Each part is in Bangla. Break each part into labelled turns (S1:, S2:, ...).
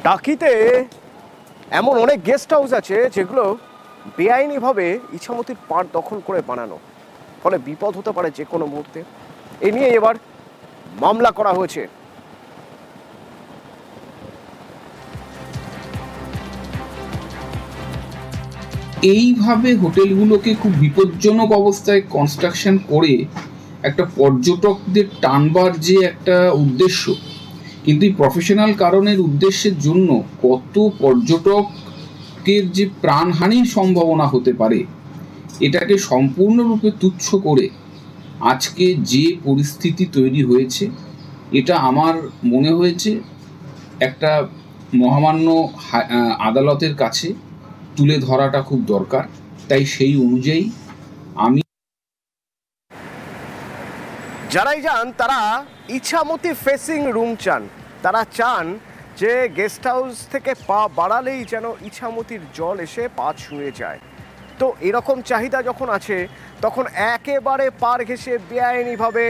S1: টাকিতে এমন অনেক গেস্ট হাউস আছে যেগুলো বেআইনিভাবে ইছামতির পাড় দখল করে বানানো, ফলে বিপদ হতে পারে যে কোনো মুহূর্তে। এ নিয়ে এবার মামলা করা হয়েছে।
S2: এইভাবে হোটেলগুলোকে খুব বিপজ্জনক অবস্থায় কনস্ট্রাকশন করে একটা পর্যটকদের টানবার যে একটা উদ্দেশ্য, কিন্তু এই প্রফেশনাল কারণের উদ্দেশ্যের জন্য কত পর্যটকের যে প্রাণহানির সম্ভাবনা হতে পারে, এটাকে সম্পূর্ণরূপে তুচ্ছ করে আজকে যে পরিস্থিতি তৈরি হয়েছে, এটা আমার মনে হয়েছে একটা মহামান্য আদালতের কাছে তুলে ধরাটা খুব দরকার। তাই সেই অনুযায়ী আমি,
S1: যারাই যান তারা ইছামতি ফেসিং রুম চান। তারা চান যে গেস্ট হাউস থেকে পা বাড়ালেই যেন ইছামতির জল এসে পা ছুঁয়ে যায়। তো এরকম চাহিদা যখন আছে, তখন একেবারে পার ঘেঁষে বেআইনিভাবে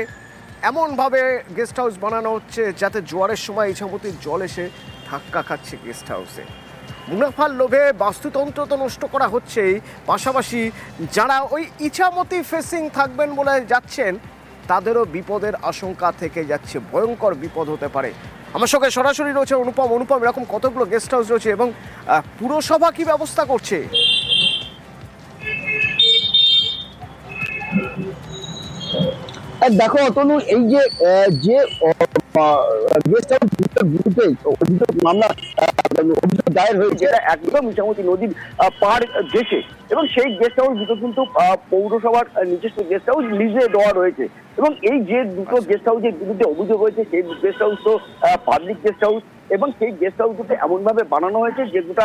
S1: এমনভাবে গেস্ট হাউস বানানো হচ্ছে যাতে জোয়ারের সময় ইছামতির জল এসে ধাক্কা খাচ্ছে গেস্ট হাউসে। মুনাফার লোভে বাস্তুতন্ত্র তো নষ্ট করা হচ্ছেই, পাশাপাশি যারা ওই ইছামতি ফেসিং থাকবেন বলে যাচ্ছেন তাদেরও বিপদের আশঙ্কা থেকে যাচ্ছে, ভয়ঙ্কর বিপদ হতে পারে। আমার সঙ্গে সরাসরি রয়েছে অনুপম। এরকম কতগুলো গেস্ট হাউস রয়েছে এবং পুরসভা কি ব্যবস্থা করছে?
S3: দেখো অতনু, এই যে গেস্ট হাউস বিরুদ্ধে অভিযোগ দায়ের হয়েছে, এটা একদম ইছামতি নদীর পাড় ঘেঁষে, এবং সেই গেস্ট হাউস দুটো কিন্তু পৌরসভার নিজস্ব গেস্ট হাউস লিজে দেওয়া রয়েছে। এবং এই যে দুটো গেস্ট হাউসের বিরুদ্ধে অভিযোগ হয়েছে, সেই গেস্ট হাউস তো পাবলিক গেস্ট হাউস, এবং সেই গেস্ট হাউস দুটো এমন ভাবে বানানো হয়েছে যেগুলো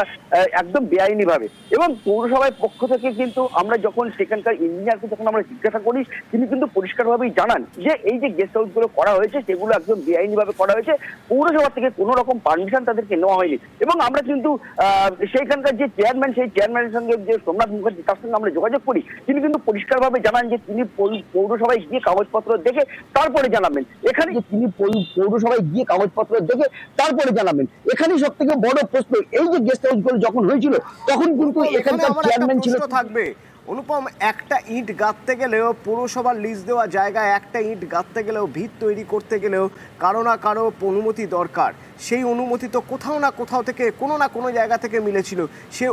S3: একদম বেআইনি ভাবে। এবং পৌরসভার পক্ষ থেকে কিন্তু আমরা যখন সেখানকার ইঞ্জিনিয়ারকে যখন আমরা জিজ্ঞাসা করি, তিনি কিন্তু পরিষ্কারভাবেই জানান যে এই যে গেস্ট হাউস গুলো করা হয়েছে সেগুলো একদম বেআইনি ভাবে করা হয়েছে, পৌরসভা থেকে কোনো রকম পারমিশন তাদেরকে নেওয়া হয়নি। এবং আমরা কিন্তু সেইখানকার যে চেয়ারম্যান, সেই চেয়ারম্যানের সঙ্গে যে সোমনাথ মুখার্জি, তার সঙ্গে আমরা যোগাযোগ করি, তিনি কিন্তু পরিষ্কারভাবে জানান যে তিনি পৌরসভায় গিয়ে কাগজপত্র দেখে তারপরে জানাবেন। এখানে তিনি পৌরসভায় গিয়ে কাগজপত্র দেখে তারপরে জানাবেন। এখানেই সব থেকে বড় প্রশ্ন, এই যে গেস্ট হাউস গুলো যখন হয়েছিল তখন কিন্তু এখানকার চেয়ারম্যান ছিল।
S1: থাকবে অনুপম, একটা ইট গাঁথতে গেলেও, পৌরসভার লিজ দেওয়া জায়গায় একটা ইট গাঁথতে গেলেও, ভিত তৈরি করতে গেলেও কারো না কারো অনুমতি দরকার। সেই অনুমতি তো কোথাও না কোথাও থেকে, কোনো না কোনো জায়গা থেকে মিলেছিল। সে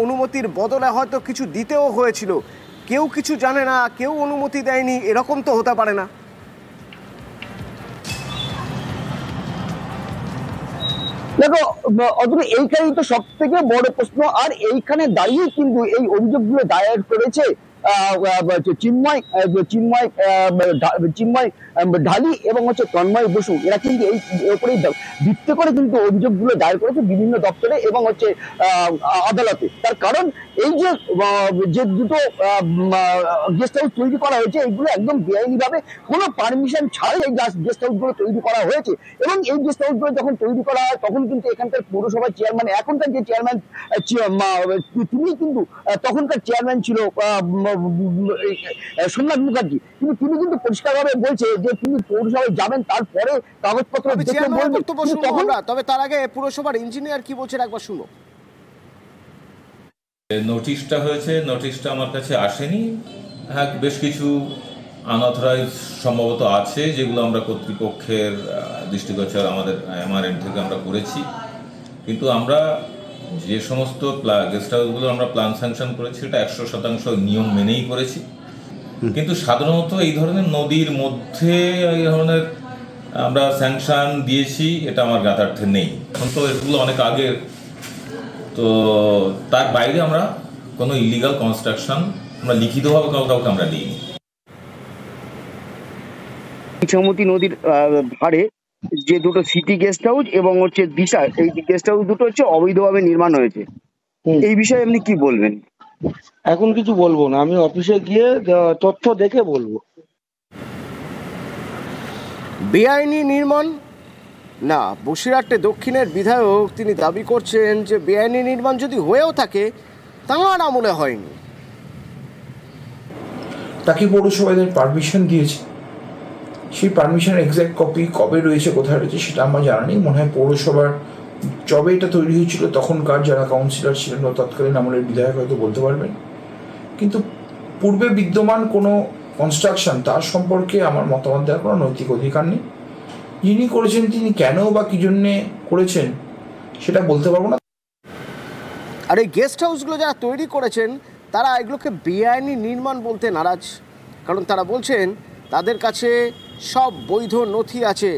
S1: অনুমতির বদলে হয়তো কিছু দিতেও হয়েছিল। কেউ কিছু জানে না, কেউ অনুমতি দেয়নি, এরকম তো হতে পারে না।
S3: দেখো অথবা এইখানেই তো সব থেকে বড় প্রশ্ন, আর এইখানে দাঁড়িয়ে কিন্তু এই অভিযোগগুলো দায়ের করেছে চিন্ময় ঢালি এবং তন্ময় বসু। এরা কিন্তু এই উপরেই ভিত্তি করে কিন্তু অভিযোগগুলো দায়ের করেছে বিভিন্ন দপ্তরে এবং আদালতে। তার কারণ এই যে দুটো গেস্ট হাউস তৈরি করা হয়েছে, এইগুলো একদম বেআইনি ভাবে কোনো পারমিশন ছাড়াই এই গেস্ট হাউস গুলো তৈরি করা হয়েছে। এবং এই গেস্ট হাউস গুলো যখন তৈরি করা হয় তখন কিন্তু এখানকার পৌরসভার চেয়ারম্যান, এখনকার যে চেয়ারম্যান, তিনি কিন্তু তখনকার চেয়ারম্যান ছিল সোমনাথ মুখার্জি। তিনি কিন্তু পরিষ্কারভাবে বলছে যে তিনি পৌরসভায় যাবেন, তারপরে কাগজপত্র দেখে বলবেন।
S1: তবে তার আগে পুরসভার ইঞ্জিনিয়ার কি বলছেন একবার শুনো।
S4: নোটিশটা হয়েছে, নোটিশটা আমার কাছে আসেনি। হ্যাঁ, বেশ কিছু আনঅথরাইজ সম্ভবত আছে, যেগুলো আমরা কর্তৃপক্ষের দৃষ্টিগোচর আমার এন্ড থেকে আমরা করেছি। কিন্তু আমরা যে সমস্ত গেস্ট হাউসগুলো আমরা প্ল্যান স্যাংশন করেছি, এটা 100% নিয়ম মেনেই করেছি। কিন্তু সাধারণত এই ধরনের নদীর মধ্যে এই ধরনের আমরা স্যাংশন দিয়েছি, এটা আমার জ্ঞাতার্থে নেই। এখন তো এগুলো অনেক আগের, তো তার বাইরে আমরা কোনো ইলিগাল কনস্ট্রাকশন আমরা লিখিতভাবে কাউকে আমরা দিইনি।
S3: ইছামতি নদীর ধারে যে দুটো সিটি গেস্ট হাউস এবং দিশা, এই গেস্ট হাউস দুটো অবৈধভাবে নির্মাণ হয়েছে, এই বিষয়ে আপনি কি বলবেন?
S5: এখন কিছু বলবো না, আমি অফিসে গিয়ে তথ্য দেখে বলবো।
S1: বেআইনি নির্মাণ না, বসিরহাটে দক্ষিণের বিধায়ক তিনি দাবি করছেন যে বেআইনি নির্মাণ যদি হয়েও থাকে তাঁর আমলে হয়নি।
S6: তাকে পৌরসভায় পারমিশন দিয়েছে, সেই পারমিশনের এক্সাক্ট কপি কবে রয়েছে, কোথায় রয়েছে সেটা আমার জানা নেই। মনে হয় পৌরসভার যবে এটা তৈরি হয়েছিল তখনকার যারা কাউন্সিলর ছিলেন বা তৎকালীন আমলের বিধায়ক হয়তো বলতে পারবেন, কিন্তু পূর্বে বিদ্যমান কোনো কনস্ট্রাকশন তার সম্পর্কে আমার মতামত দেওয়ার কোনো নৈতিক অধিকার নেই। যিনি করেছেন তিনি কেন বা কী জন্যে করেছেন সেটা বলতে পারবো না।
S1: আর এই গেস্ট হাউসগুলো যারা তৈরি করেছেন তারা এগুলোকে বেআইনি নির্মাণ বলতে নারাজ, কারণ তারা বলছেন তাদের কাছে সব বৈধ নথি আছে,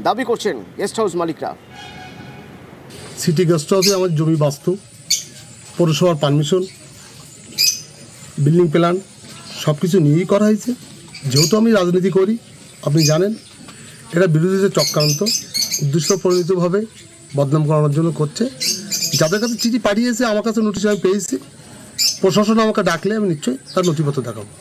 S1: দাবি করছেন গেস্ট হাউস মালিকরা।
S7: সিটি গেস্ট হাউসে আমার জমি বাস্তু, পৌরসভার পারমিশন, বিল্ডিং প্ল্যান সব কিছু নিয়েই করা হয়েছে। যেহেতু আমি রাজনীতি করি, আপনি জানেন এটা বিরোধীদের চক্রান্ত, উদ্দেশ্য পরিণতভাবে বদনাম করানোর জন্য করছে। যাদের কাছে চিঠি পাঠিয়েছে আমার কাছে নোটিশ আমি পেয়েছি, প্রশাসন আমাকে ডাকলে আমি নিশ্চয়ই তার নথিপত্র দেখাবো।